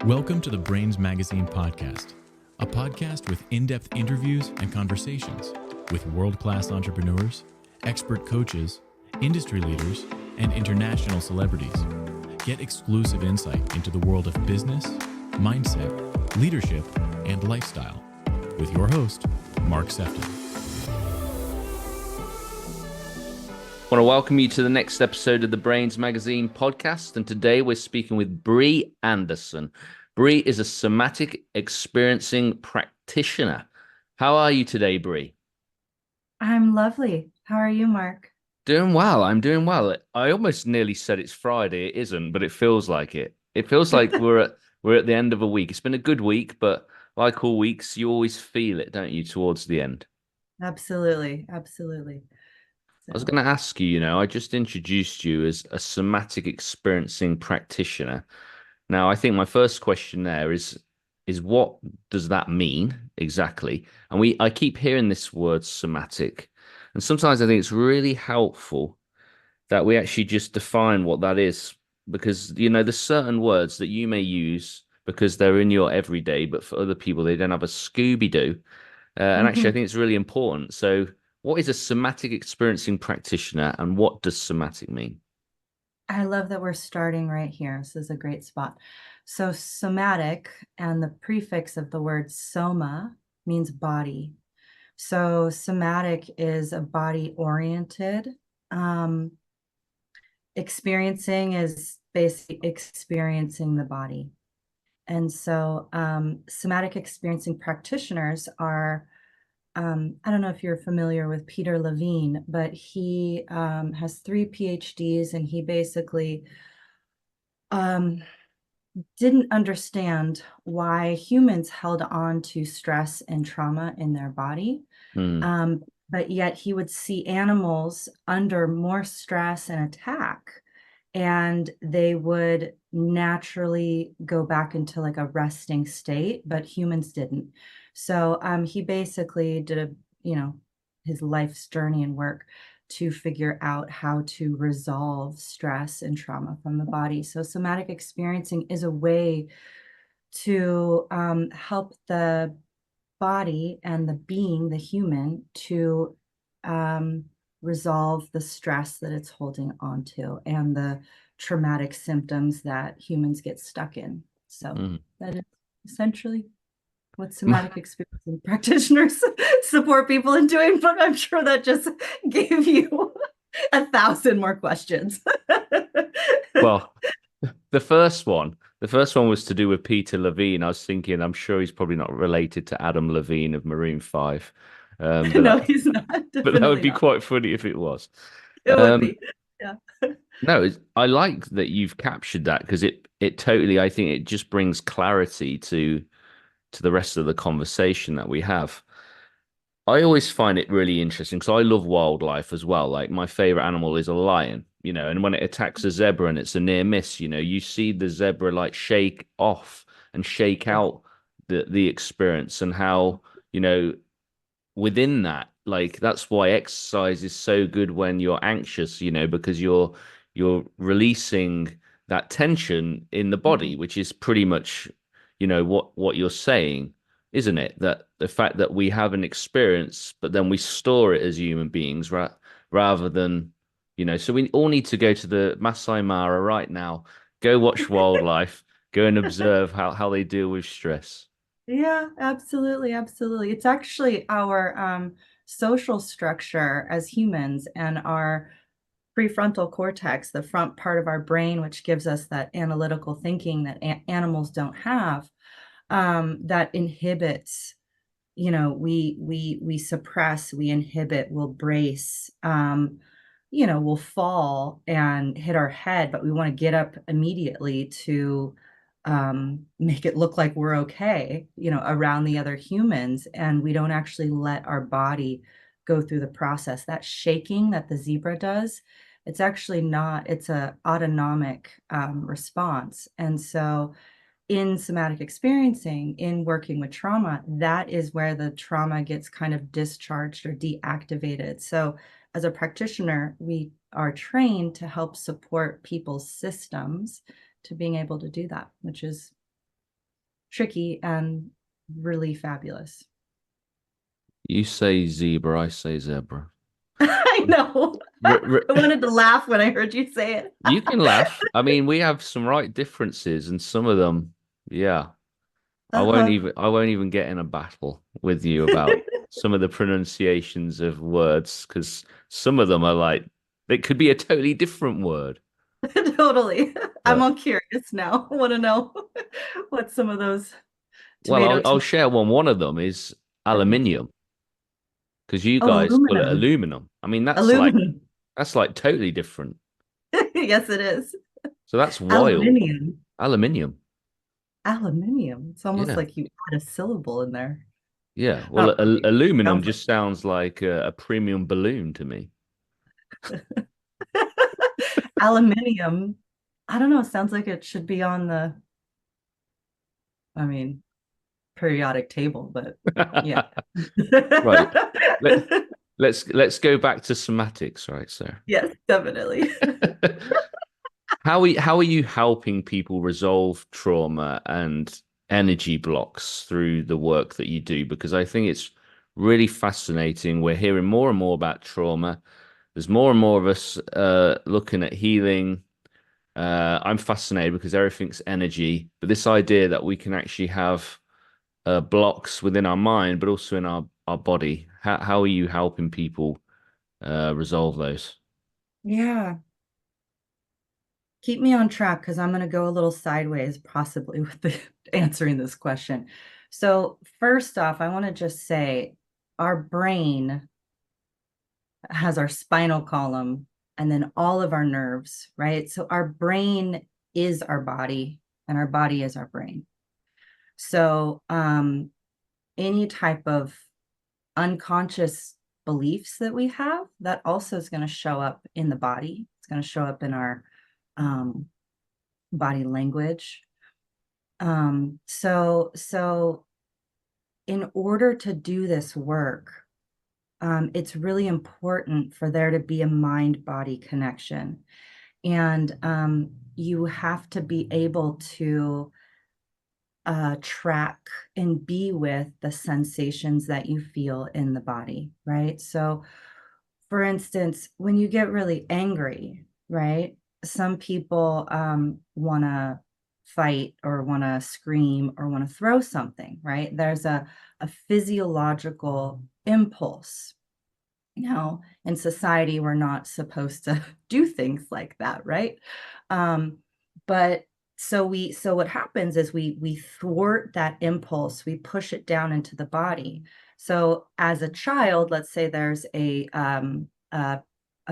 Welcome to the Brainz Magazine podcast, a podcast with in-depth interviews and conversations with world-class entrepreneurs, expert coaches, industry leaders, and international celebrities. Get exclusive insight into the world of business, mindset, leadership, and lifestyle with your host, Mark Sefton. I want to welcome you to the next episode of the Brainz Magazine podcast, and today we're speaking with Brianna Anderson. Bri is a somatic experiencing practitioner. How are you today, Bri? I'm lovely. How are you, Mark? Doing well. I'm doing well. I almost nearly said it's Friday. It isn't, but it feels like it. It feels like we're at the end of a week. It's been a good week, but like all weeks, you always feel it, don't you, towards the end? Absolutely. Absolutely. I was going to ask you, I just introduced you as a somatic experiencing practitioner. Now, I think my first question there is what does that mean exactly? And I keep hearing this word somatic, and sometimes I think it's really helpful that we actually just define what that is, because there's certain words that you may use because they're in your everyday, but for other people they don't have a Scooby-Doo. And actually, I think it's really important. So, what is a somatic experiencing practitioner, and what does somatic mean? I love that we're starting right here. This is a great spot. So somatic, and the prefix of the word soma means body. So somatic is a body-oriented. Experiencing is basically experiencing the body. And so somatic experiencing practitioners are, I don't know if you're familiar with Peter Levine, but he has 3 PhDs, and he basically didn't understand why humans held on to stress and trauma in their body. But yet he would see animals under more stress and attack, and they would naturally go back into like a resting state, but humans didn't. So he basically did his life's journey and work to figure out how to resolve stress and trauma from the body. So somatic experiencing is a way to help the body and the being, the human, to resolve the stress that it's holding onto and the traumatic symptoms that humans get stuck in. So that is essentially what somatic experiencing practitioners support people in doing, but I'm sure that just gave you 1,000 more questions. Well, the first one was to do with Peter Levine. I was thinking, I'm sure he's probably not related to Adam Levine of Maroon 5. No, he's not. But that would be Not. quite funny if it was. It would be. Yeah. No, I like that you've captured that, because it totally, I think it just brings clarity to the rest of the conversation that we have. I always find it really interesting because I love wildlife as well. Like, my favorite animal is a lion, and when it attacks a zebra and it's a near miss, you see the zebra like shake off and shake out the experience, and how, within that, like, that's why exercise is so good when you're anxious, because you're releasing that tension in the body, which is pretty much, what you're saying, isn't it? That the fact that we have an experience, but then we store it as human beings, right? Rather than, so we all need to go to the Masai Mara right now, go watch wildlife, go and observe how they deal with stress. Yeah, absolutely. Absolutely. It's actually our social structure as humans, and our prefrontal cortex, the front part of our brain, which gives us that analytical thinking that animals don't have, that inhibits, we suppress, we inhibit, we'll brace, we'll fall and hit our head, but we want to get up immediately to make it look like we're okay, around the other humans. And we don't actually let our body go through the process. That shaking that the zebra does, it's actually not, it's a autonomic response. And so in somatic experiencing, in working with trauma, that is where the trauma gets kind of discharged or deactivated. So as a practitioner, we are trained to help support people's systems to being able to do that, which is tricky and really fabulous. You say zebra, I say zebra. I know. I wanted to laugh when I heard you say it. You can laugh. I mean, we have some right differences, and some of them, yeah. Uh-huh. I won't even get in a battle with you about some of the pronunciations of words, because some of them are like it could be a totally different word. Totally. I'm But all curious now. I want to know what some of those well, tomato I'll share one. One of them is aluminium, because you Oh, guys call it aluminum. aluminum. I mean, Aluminum. that's like totally different. Yes, it is. So that's wild. Aluminium. Aluminium. Aluminium. It's almost Yeah. like you add a syllable in there. Yeah. I Well, don't know what it aluminum sounds just sounds like a premium balloon to me. like. Aluminium. I don't know. It sounds like it should be on I mean, periodic table, but yeah. Right. Let, let's go back to somatics, right, sir? Yes, definitely. How are you helping people resolve trauma and energy blocks through the work that you do? Because I think it's really fascinating. We're hearing more and more about trauma. There's more and more of us looking at healing. I'm fascinated because everything's energy, but this idea that we can actually have blocks within our mind, but also in our body. How are you helping people resolve those? Yeah. Keep me on track because I'm going to go a little sideways, possibly with answering this question. So, first off, I want to just say our brain has our spinal column and then all of our nerves, right? So, our brain is our body and our body is our brain. So, any type of unconscious beliefs that we have, that also is going to show up in the body. It's going to show up in our um, body language. So in order to do this work, it's really important for there to be a mind-body connection. And you have to be able to track and be with the sensations that you feel in the body, right? So, for instance, when you get really angry, right? Some people want to fight or want to scream or want to throw something, right? There's a physiological impulse. Now, in society, we're not supposed to do things like that, right? But so what happens is we thwart that impulse, we push it down into the body. So as a child, let's say there's a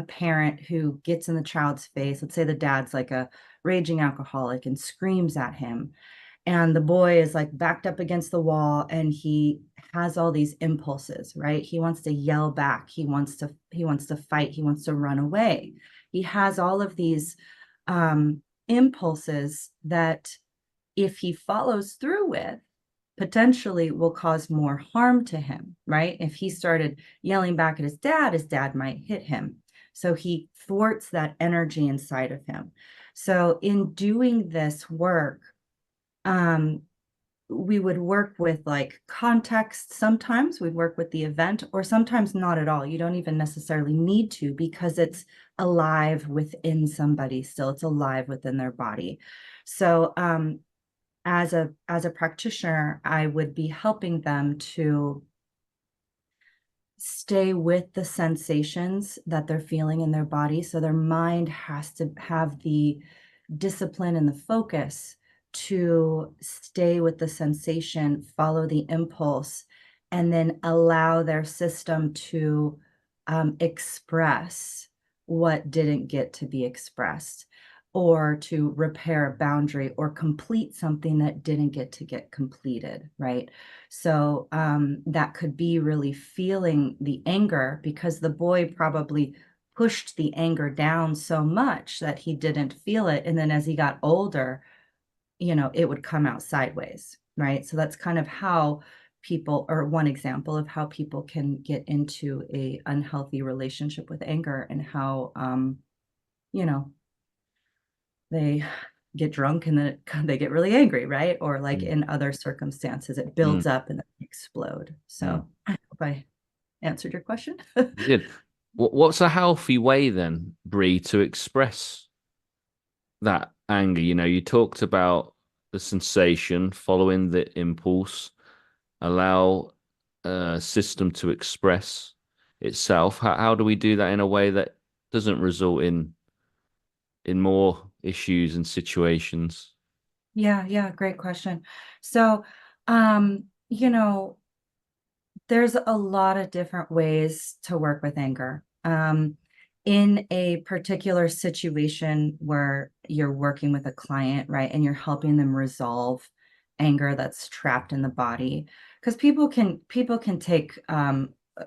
parent who gets in the child's face. Let's say the dad's like a raging alcoholic and screams at him, and the boy is like backed up against the wall and he has all these impulses, right? He wants to yell back, he wants to fight, he wants to run away. He has all of these impulses that, if he follows through with, potentially will cause more harm to him, right? If he started yelling back at his dad might hit him. So he thwarts that energy inside of him. So in doing this work, um, we would work with like context. Sometimes we'd work with the event, or sometimes not at all. You don't even necessarily need to, because it's alive within somebody still. It's alive within their body. So as a practitioner, I would be helping them to stay with the sensations that they're feeling in their body. So their mind has to have the discipline and the focus to stay with the sensation, follow the impulse, and then allow their system to express what didn't get to be expressed, or to repair a boundary or complete something that didn't get completed, right? So that could be really feeling the anger, because the boy probably pushed the anger down so much that he didn't feel it. And then as he got older, it would come out sideways, right? So that's kind of how people, or one example of how people can get into a unhealthy relationship with anger, and how, you know, they get drunk and then they get really angry, right? Or like Mm. in other circumstances, it Mm. builds up and then explode. Mm. So I hope I answered your question. You did. What's a healthy way then, Bree, to express that anger? You talked about the sensation, following the impulse, allow a system to express itself. How do we do that in a way that doesn't result in more issues and situations? Yeah, great question. So, you know, there's a lot of different ways to work with anger. In a particular situation where you're working with a client, right, and you're helping them resolve anger that's trapped in the body, because people can take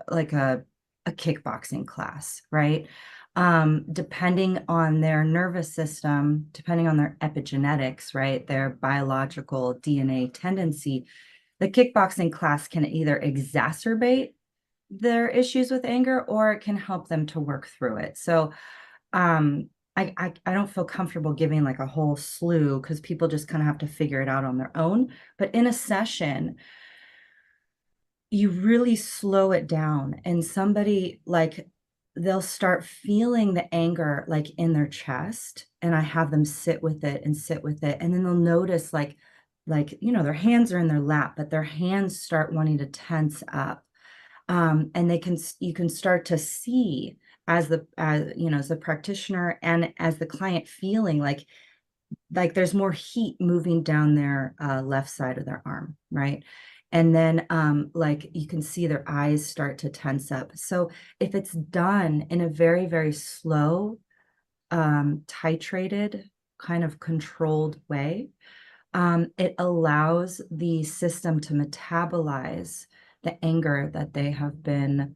like a kickboxing class, right? Depending on their nervous system, depending on their epigenetics, right, their biological DNA tendency, the kickboxing class can either exacerbate their issues with anger or it can help them to work through it. So I don't feel comfortable giving like a whole slew because people just kind of have to figure it out on their own. But in a session, you really slow it down and somebody like they'll start feeling the anger like in their chest and I have them sit with it and sit with it and then they'll notice their hands are in their lap but their hands start wanting to tense up and you can start to see as the practitioner and as the client feeling like there's more heat moving down their left side of their arm, right? And then like you can see their eyes start to tense up. So if it's done in a very, very slow, titrated, kind of controlled way, it allows the system to metabolize the anger that they have been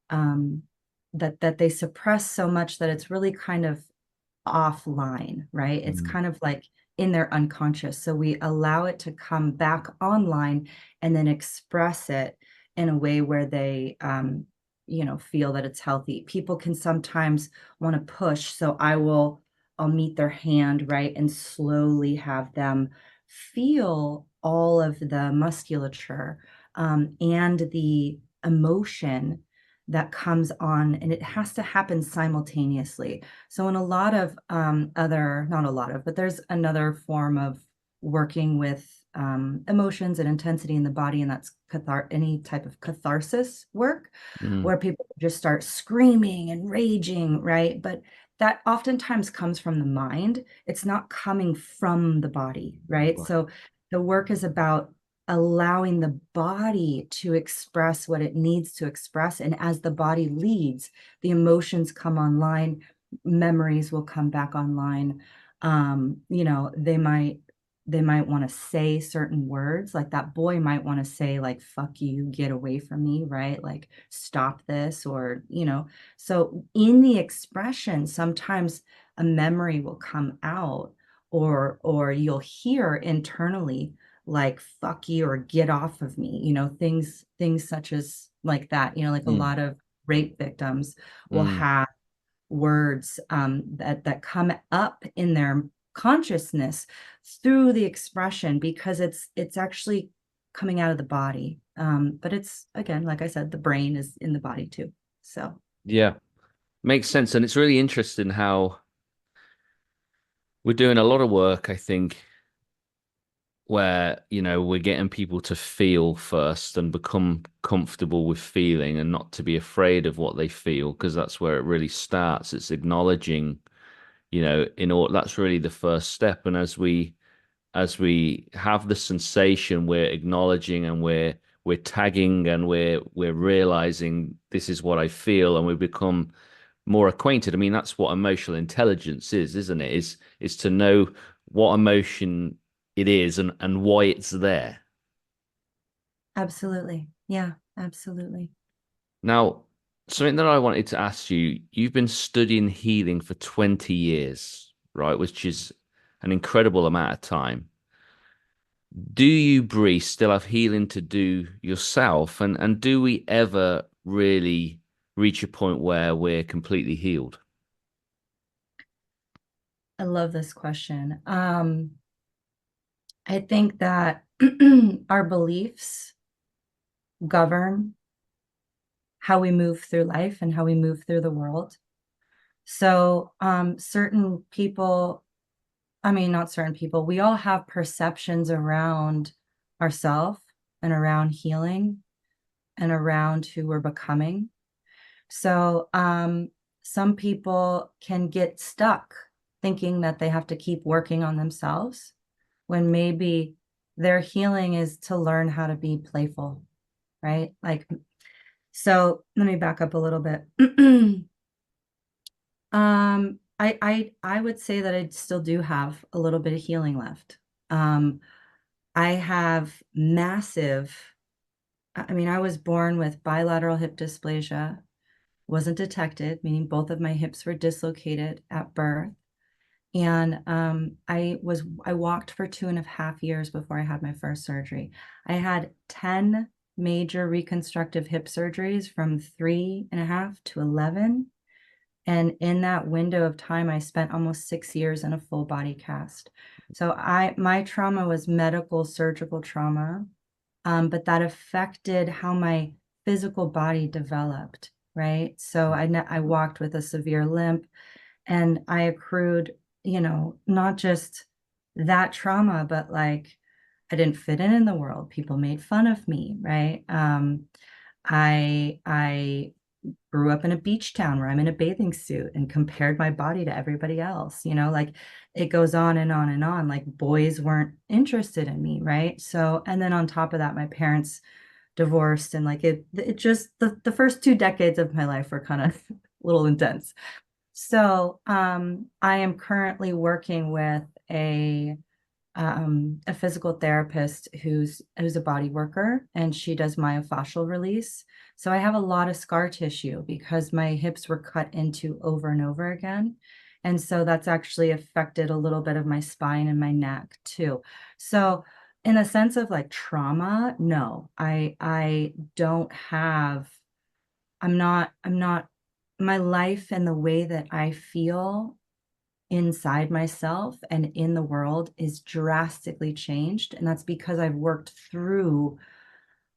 that they suppress so much that it's really kind of offline, right? It's Mm. kind of like in their unconscious. So we allow it to come back online and then express it in a way where they, feel that it's healthy. People can sometimes want to push. So I'll meet their hand, right? And slowly have them feel all of the musculature and the emotion that comes on, and it has to happen simultaneously. So in a lot of not a lot of, but there's another form of working with emotions and intensity in the body, and that's any type of catharsis work, Mm. where people just start screaming and raging, right? But that oftentimes comes from the mind. It's not coming from the body, right? Right. So the work is about allowing the body to express what it needs to express. And as the body leads, the emotions come online, memories will come back online. They might want to say certain words, like that boy might want to say, like, fuck you, get away from me, right? Like, stop this, so in the expression, sometimes a memory will come out, or you'll hear internally like fuck you or get off of me, things such as like that, like a Mm. lot of rape victims will Mm. have words that come up in their consciousness through the expression because it's actually coming out of the body, but it's, again, like I said, the brain is in the body too, so. Yeah, makes sense. And it's really interesting how we're doing a lot of work, I think, where, we're getting people to feel first and become comfortable with feeling and not to be afraid of what they feel, because that's where it really starts. It's acknowledging, that's really the first step. And as we have the sensation, we're acknowledging and we're tagging and we're realizing this is what I feel, and we become more acquainted. I mean, that's what emotional intelligence is, isn't it? Is to know what emotion it is and why it's there. Absolutely. Yeah, absolutely. Now, something that I wanted to ask you, you've been studying healing for 20 years, right? Which is an incredible amount of time. Do you, Bree, still have healing to do yourself? And do we ever really reach a point where we're completely healed? I love this question. I think that our beliefs govern how we move through life and how we move through the world. So, certain people, I mean, not certain people, we all have perceptions around ourselves and around healing and around who we're becoming. So, some people can get stuck thinking that they have to keep working on themselves when maybe their healing is to learn how to be playful, right? Like, so let me back up a little bit. I would say that I still do have a little bit of healing left. I have massive, I mean, I was born with bilateral hip dysplasia, wasn't detected, meaning both of my hips were dislocated at birth. And I walked for 2.5 years before I had my first surgery. I had 10 major reconstructive hip surgeries from 3.5 to 11. And in that window of time, I spent almost 6 years in a full body cast. So my trauma was medical surgical trauma, but that affected how my physical body developed, right? So I walked with a severe limp, and I accrued, not just that trauma, but like I didn't fit in the world. People made fun of me, right? I grew up in a beach town where I'm in a bathing suit and compared my body to everybody else, like it goes on and on and on. Like boys weren't interested in me, right? So, and then on top of that, my parents divorced, and like it just the first 2 decades of my life were kind of a little intense. So, I am currently working with a physical therapist who's a body worker, and she does myofascial release. So I have a lot of scar tissue because my hips were cut into over and over again. And so that's actually affected a little bit of my spine and my neck too. So in a sense of like trauma, no, I don't have, I'm not my life and the way that I feel inside myself and in the world is drastically changed. And that's because I've worked through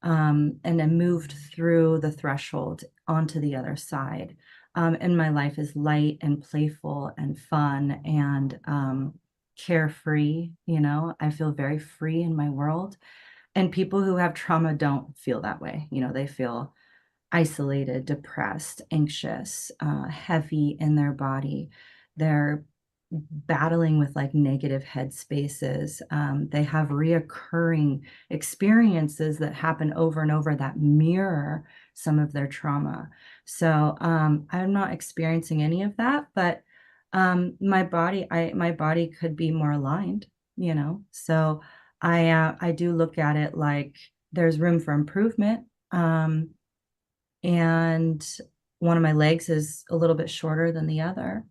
and then moved through the threshold onto the other side. And my life is light and playful and fun and carefree. I feel very free in my world. And people who have trauma don't feel that way. They feel isolated, depressed, anxious, heavy in their body. They're battling with like negative headspaces. They have reoccurring experiences that happen over and over that mirror some of their trauma. So I'm not experiencing any of that, but my body could be more aligned. So I do look at it like there's room for improvement. And one of my legs is a little bit shorter than the other,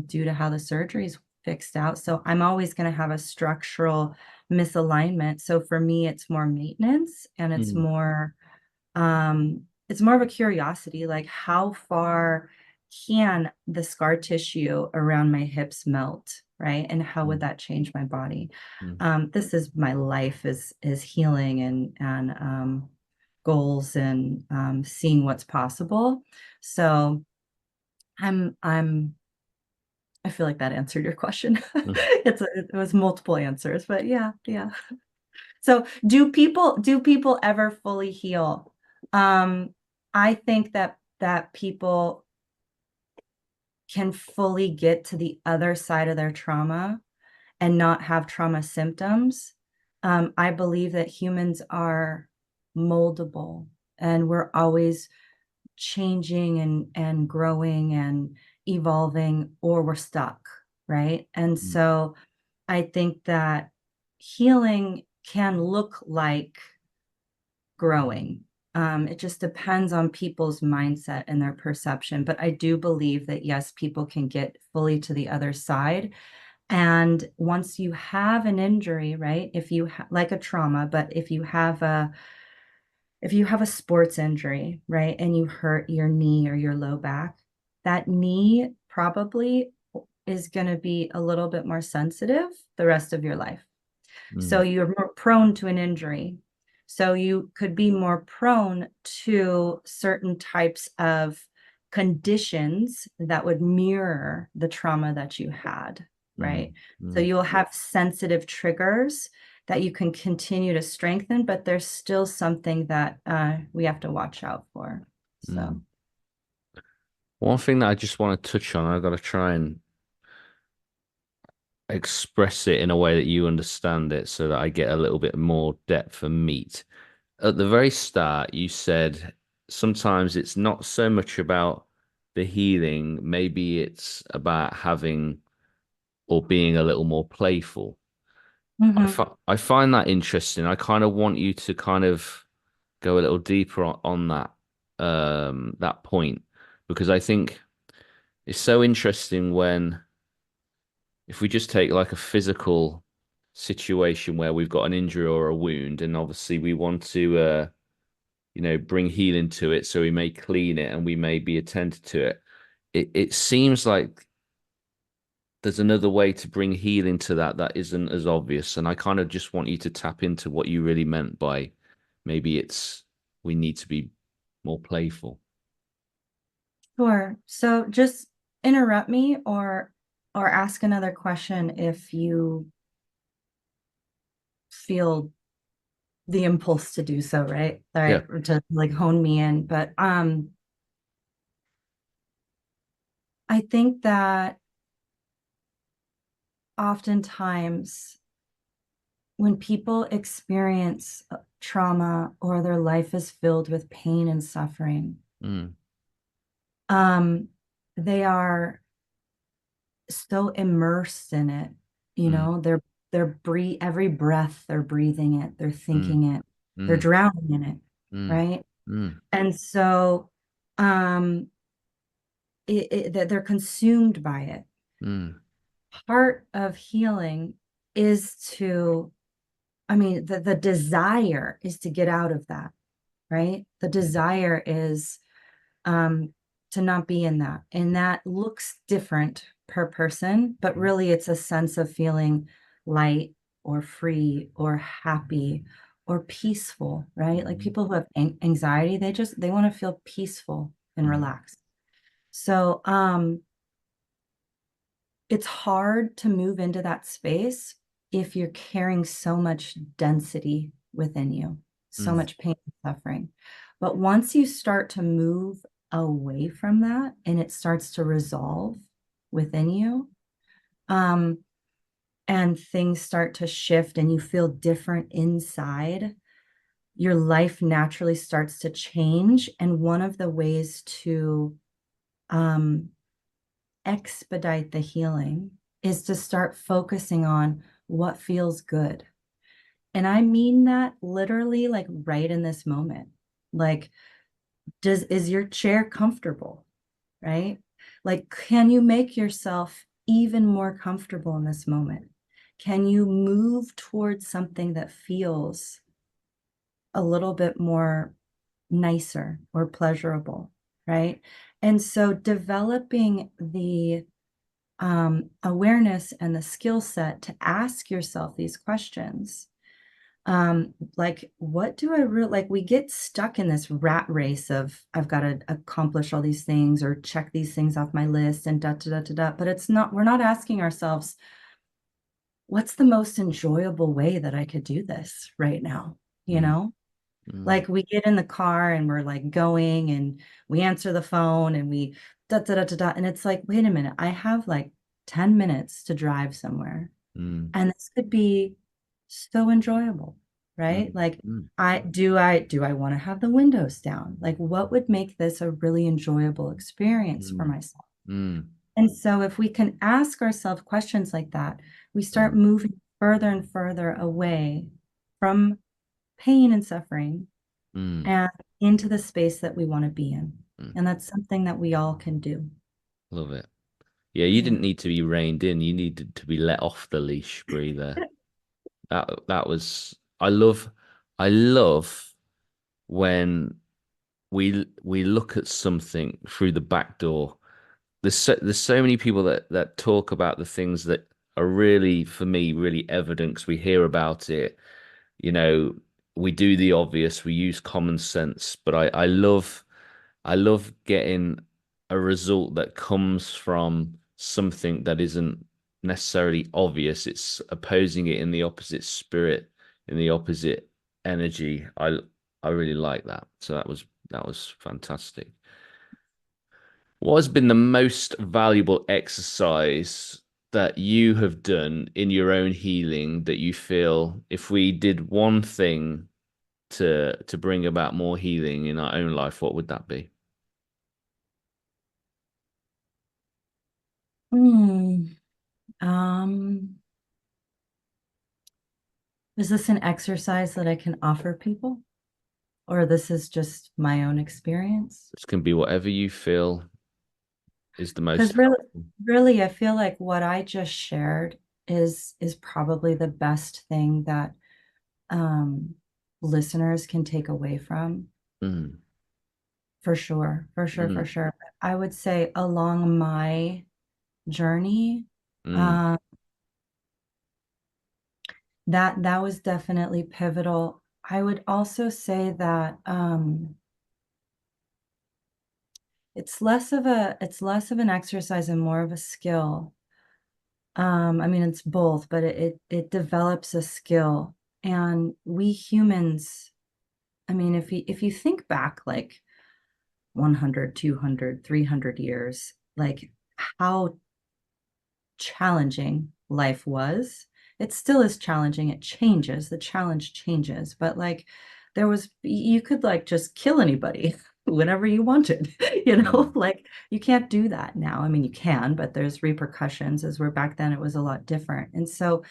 due to how the surgery's fixed out. So I'm always going to have a structural misalignment. So for me, it's more maintenance, and it's more of a curiosity, like how far can the scar tissue around my hips melt, right? And how would that change my body? This is my life is healing and goals and seeing what's possible. So I feel like that answered your question. It was multiple answers, but yeah. So do people ever fully heal? I think that people can fully get to the other side of their trauma and not have trauma symptoms. I believe that humans are moldable, and we're always changing and growing and evolving, or we're stuck, right? And so I think that healing can look like growing. It just depends on people's mindset and their perception. But I do believe that, yes, people can get fully to the other side. And once you have an injury, right? If you like a trauma, but if you have a sports injury, right, and you hurt your knee or your low back, that knee probably is going to be a little bit more sensitive the rest of your life. So Mm. you're more prone to an injury. So you could be more prone to certain types of conditions that would mirror the trauma that you had, right? So Mm. you'll have sensitive triggers that you can continue to strengthen, but there's still something that we have to watch out for. So, Mm. One thing that I just want to touch on, I've got to try and express it in a way that you understand it so that I get a little bit more depth and meat. At the very start, you said sometimes it's not so much about the healing, maybe it's about having or being a little more playful. mhm. I find that interesting. I kind of want you to kind of go a little deeper on that that point because I think it's so interesting when if we just take like a physical situation where we've got an injury or a wound and obviously we want to bring healing to it so we may clean it and we may be attentive to it. It seems like there's another way to bring healing to that isn't as obvious. And I kind of just want you to tap into what you really meant by maybe it's we need to be more playful. Sure. So just interrupt me or ask another question if you feel the impulse to do so, right? All Yeah. right, or to like hone me in. But I think that oftentimes when people experience trauma or their life is filled with pain and suffering, Mm. um, they are so immersed in it, Mm. they're breathe every breath, they're breathing it, they're Mm. thinking it, they're Mm. drowning in it, Mm. right? Mm. And so um that they're consumed by it. Mm. Part of healing is to, I mean, the desire is to get out of that, right? The desire is um, to not be in that. And that looks different per person, but really it's a sense of feeling light or free or happy or peaceful, right? Like Mm. people who have anxiety, they want to feel peaceful and Mm. relaxed. So, it's hard to move into that space if you're carrying so much density within you, so Mm. much pain and suffering. But once you start to move away from that and it starts to resolve within you, um, and things start to shift and you feel different inside, your life naturally starts to change. And one of the ways to um, expedite the healing is to start focusing on what feels good. And I mean that literally like right in this moment. Like, is your chair comfortable? Right? Like, can you make yourself even more comfortable in this moment? Can you move towards something that feels a little bit more nicer or pleasurable? Right? And so developing the awareness and the skill set to ask yourself these questions. Like, what do I really like? We get stuck in this rat race of I've got to accomplish all these things or check these things off my list and da da da da da. But we're not asking ourselves, what's the most enjoyable way that I could do this right now? You Mm. know? Mm. Like we get in the car and we're like going and we answer the phone and we da da da da da. And it's like, wait a minute, I have like 10 minutes to drive somewhere. Mm. And this could be so enjoyable, right? Mm. Like Mm. I want to have the windows down? Like what would make this a really enjoyable experience for Mm. myself? Mm. And so if we can ask ourselves questions like that, we start Mm. moving further and further away from pain and suffering Mm. and into the space that we want to be in. Mm. And that's something that we all can do. Love it. Yeah, you Yeah. didn't need to be reined in. You needed to be let off the leash, breather. That was I love when we look at something through the back door there's so many people that talk about the things that are really, for me, really evident 'cause we hear about it. You know, we do the obvious, we use common sense, but I love getting a result that comes from something that isn't necessarily obvious. It's opposing it in the opposite spirit, in the opposite energy. I really like that. So that was fantastic. What has been the most valuable exercise that you have done in your own healing that you feel if we did one thing to bring about more healing in our own life, what would that be? Hmm. Um, is this an exercise that I can offer people, or this is just my own experience? This can be whatever you feel is the most Because really, helpful. really, I feel like what I just shared is probably the best thing that um, listeners can take away from, Mm, for sure, for sure, for mm, sure. I would say along my journey, mm, uh, that was definitely pivotal. I would also say that it's less of an exercise and more of a skill. I mean, it's both, but it develops a skill. And we humans, I mean, if you think back like 100, 200, 300 years, like how challenging life was. It still is challenging. It changes. The challenge changes. But like you could like just kill anybody whenever you wanted, mm, like you can't do that now. I mean, you can, but there's repercussions, as where back then it was a lot different. And so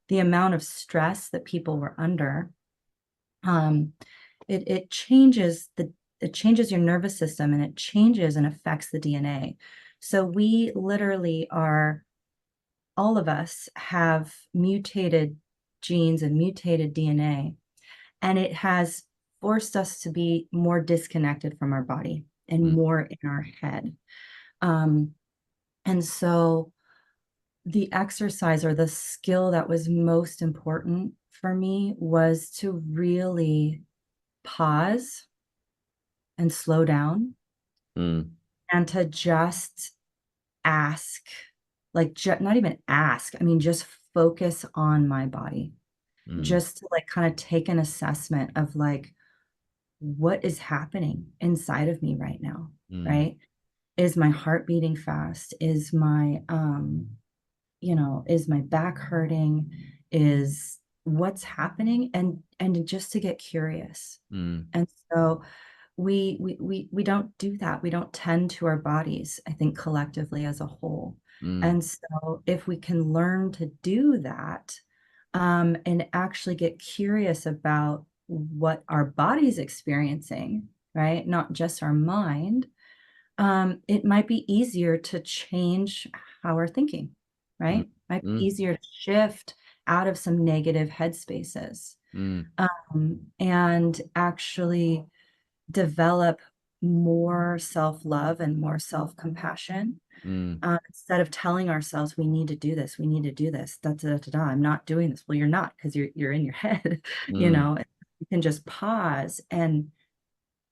the amount of stress that people were under, um, it changes it changes your nervous system, and it changes and affects the DNA. So we literally are all of us have mutated genes and mutated DNA, and it has forced us to be more disconnected from our body and mm, more in our head. Um, and so the exercise or the skill that was most important for me was to really pause and slow down mm, and to just ask, like, not even ask, I mean, just focus on my body, mm, just to like kind of take an assessment of like what is happening inside of me right now, mm, right? Is my heart beating fast? Is my is my back hurting? Is what's happening? And just to get curious. mm, And so we don't do that. We don't tend to our bodies, I think, collectively as a whole. mm, And so if we can learn to do that, and actually get curious about what our body's experiencing, right? Not just our mind, it might be easier to change how we're thinking, mm, right? Might be mm, easier to shift out of some negative headspaces, mm, and actually develop more self-love and more self-compassion, mm, instead of telling ourselves we need to do this, we need to do this, da, da, da, da, I'm not doing this. Well, you're not, because you're in your head. mm, You can just pause and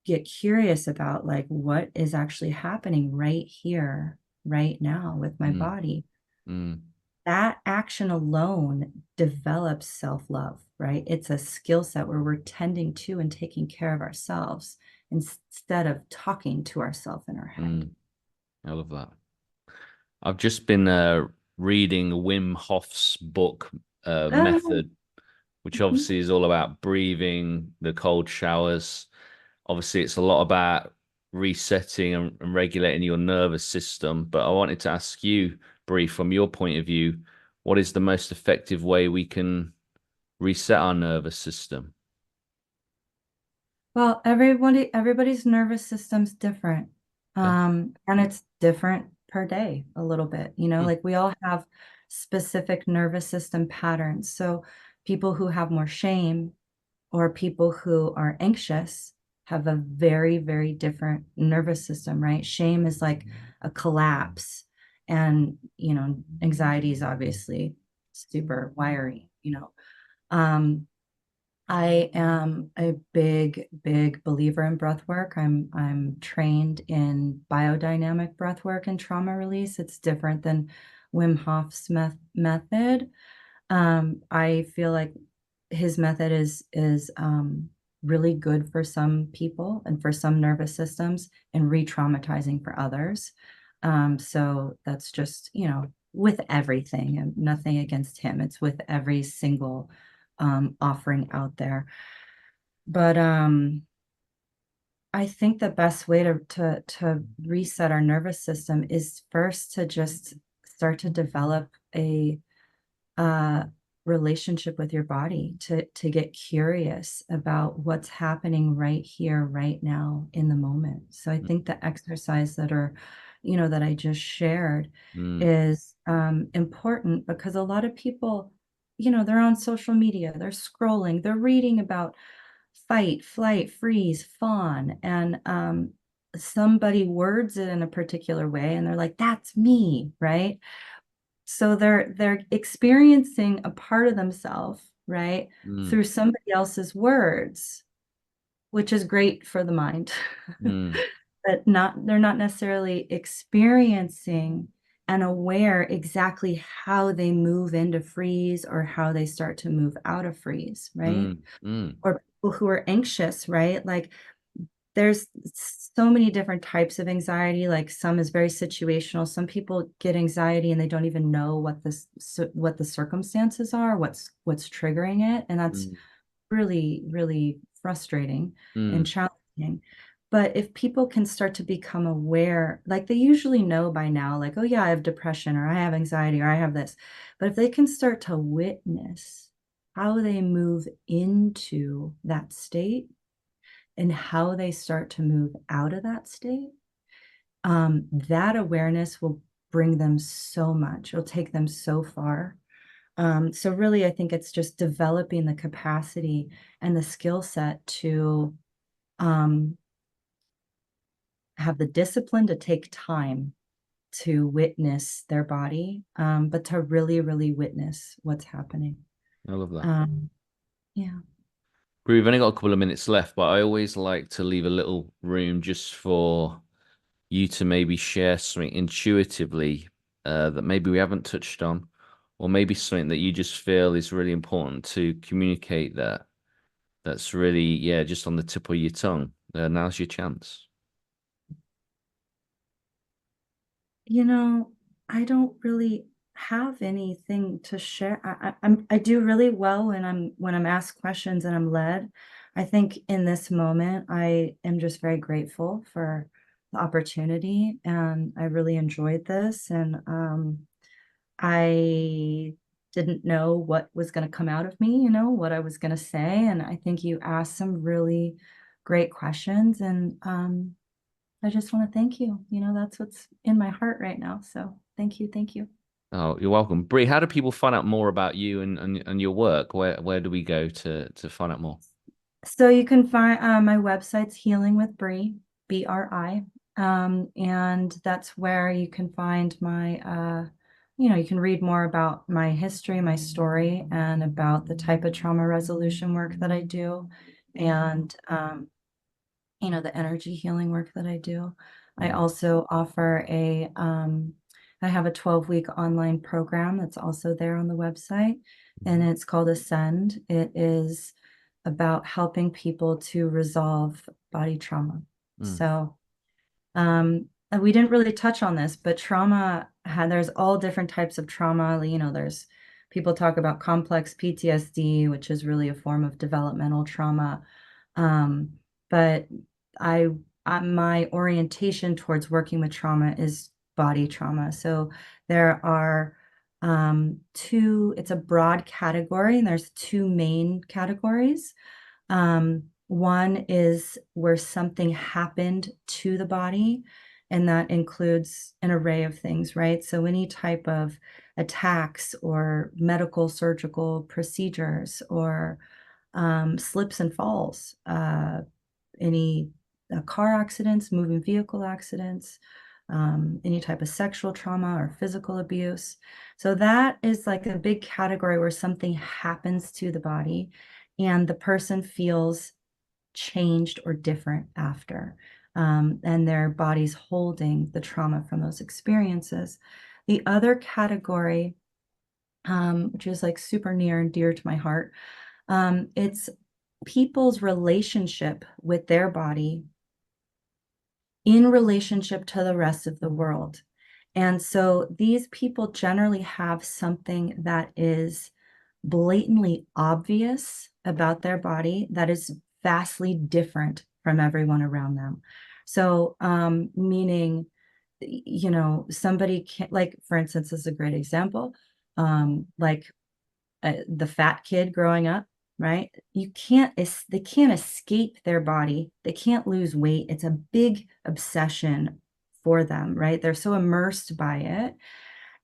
get curious about like what is actually happening right here, right now with my mm, body. mm, That action alone develops self-love, right? It's a skill set where we're tending to and taking care of ourselves instead of talking to ourselves in our head. mm. I love that. I've just been reading Wim Hof's book, Oh, Method, which obviously is all about breathing, the cold showers. Obviously, it's a lot about resetting and regulating your nervous system. But I wanted to ask you, Bree, from your point of view, what is the most effective way we can reset our nervous system? well, everybody's nervous system's different. Okay. And it's different per day a little bit, Mm, like we all have specific nervous system patterns. So people who have more shame or people who are anxious have a very, very different nervous system, right? Shame is like a collapse. And, anxiety is obviously super wiry, Um, I am a big, big believer in breath work. I'm trained in biodynamic breath work and trauma release. It's different than Wim Hof's method. I feel like his method is really good for some people and for some nervous systems and re-traumatizing for others. So that's just, with everything, and nothing against him. It's with every single offering out there. But I think the best way to reset our nervous system is first to just start to develop a relationship with your body, to get curious about what's happening right here, right now, in the moment. So I think the exercise that I just shared is important, because a lot of people, they're on social media, they're scrolling, they're reading about fight, flight, freeze, fawn, and somebody words it in a particular way, and they're like, "That's me," right? So they're experiencing a part of themselves, right, Mm, through somebody else's words, which is great for the mind. mm, But they're not necessarily experiencing and aware exactly how they move into freeze or how they start to move out of freeze, right? mm, mm, Or people who are anxious, right? Like, there's so many different types of anxiety. Like, some is very situational. Some people get anxiety and they don't even know what the circumstances are, what's triggering it, and that's mm, really, really frustrating and mm, challenging. But if people can start to become aware, like, they usually know by now, like, oh yeah, I have depression, or I have anxiety, or I have this. But if they can start to witness how they move into that state and how they start to move out of that state, that awareness will bring them so much. It'll take them so far. So really, I think it's just developing the capacity and the skill set to um, have the discipline to take time to witness their body, but to really, really witness what's happening. I love that. Um, yeah. We've only got a couple of minutes left, but I always like to leave a little room just for you to maybe share something intuitively that maybe we haven't touched on, or maybe something that you just feel is really important to communicate that's really, yeah, just on the tip of your tongue. Now's your chance. I don't really have anything to share. I do really well when I'm asked questions and I'm led. I think in this moment, I am just very grateful for the opportunity, and I really enjoyed this. And I didn't know what was going to come out of me, what I was going to say. And I think you asked some really great questions, and I just want to thank you. That's what's in my heart right now. So thank you. Thank you. Oh, you're welcome. Brie, how do people find out more about you and your work? Where do we go to find out more? So you can find my website's Healing with Brie, BRI. And that's where you can find you can read more about my history, my story, and about the type of trauma resolution work that I do. And the energy healing work that I do. I Mm, also offer I have a 12-week online program that's also there on the website, and it's called Ascend. It is about helping people to resolve body trauma. mm, So, and we didn't really touch on this, but there's all different types of trauma. There's people talk about complex PTSD, which is really a form of developmental trauma. Um, but I, my orientation towards working with trauma is body trauma. So there are it's a broad category, and there's two main categories. One is where something happened to the body, and that includes an array of things, right? So any type of attacks or medical surgical procedures, or slips and falls, any car accidents, moving vehicle accidents, any type of sexual trauma or physical abuse. So that is like a big category where something happens to the body and the person feels changed or different after, and their body's holding the trauma from those experiences. The other category, which is like super near and dear to my heart, it's people's relationship with their body in relationship to the rest of the world. And so these people generally have something that is blatantly obvious about their body that is vastly different from everyone around them. So, meaning, somebody can, like, for instance, this is a great example, like the fat kid growing up, right? They can't escape their body. They can't lose weight. It's a big obsession for them, right? They're so immersed by it.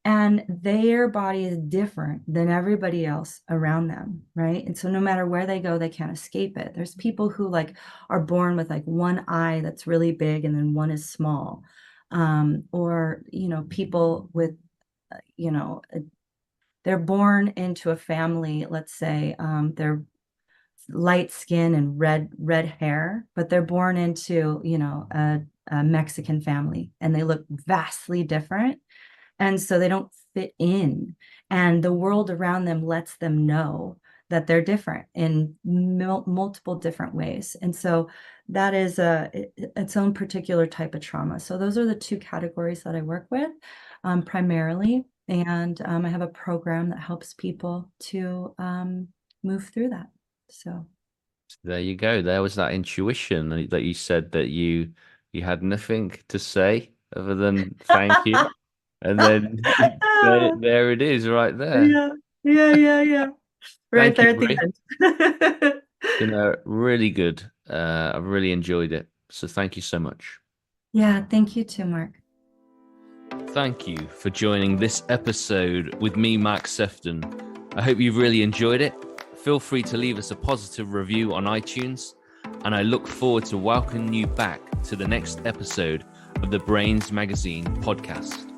And their body is different than everybody else around them, right? And so no matter where they go, they can't escape it. There's people who like are born with like one eye that's really big and then one is small. Or, people with, they're born into a family, let's say, they're light skin and red hair, but they're born into, a Mexican family and they look vastly different. And so they don't fit in. And the world around them lets them know that they're different in multiple different ways. And so that is its own particular type of trauma. So those are the two categories that I work with primarily. And I have a program that helps people to move through that. So there you go. There was that intuition that you said that you had nothing to say other than thank you. And then there it is right there. Yeah. Right Thank there you, at the Brie. end. Really good. I've really enjoyed it. So thank you so much. Yeah, thank you too, Mark. Thank you for joining this episode with me, Mark Sefton. I hope you've really enjoyed it. Feel free to leave us a positive review on iTunes, and I look forward to welcoming you back to the next episode of the Brainz Magazine podcast.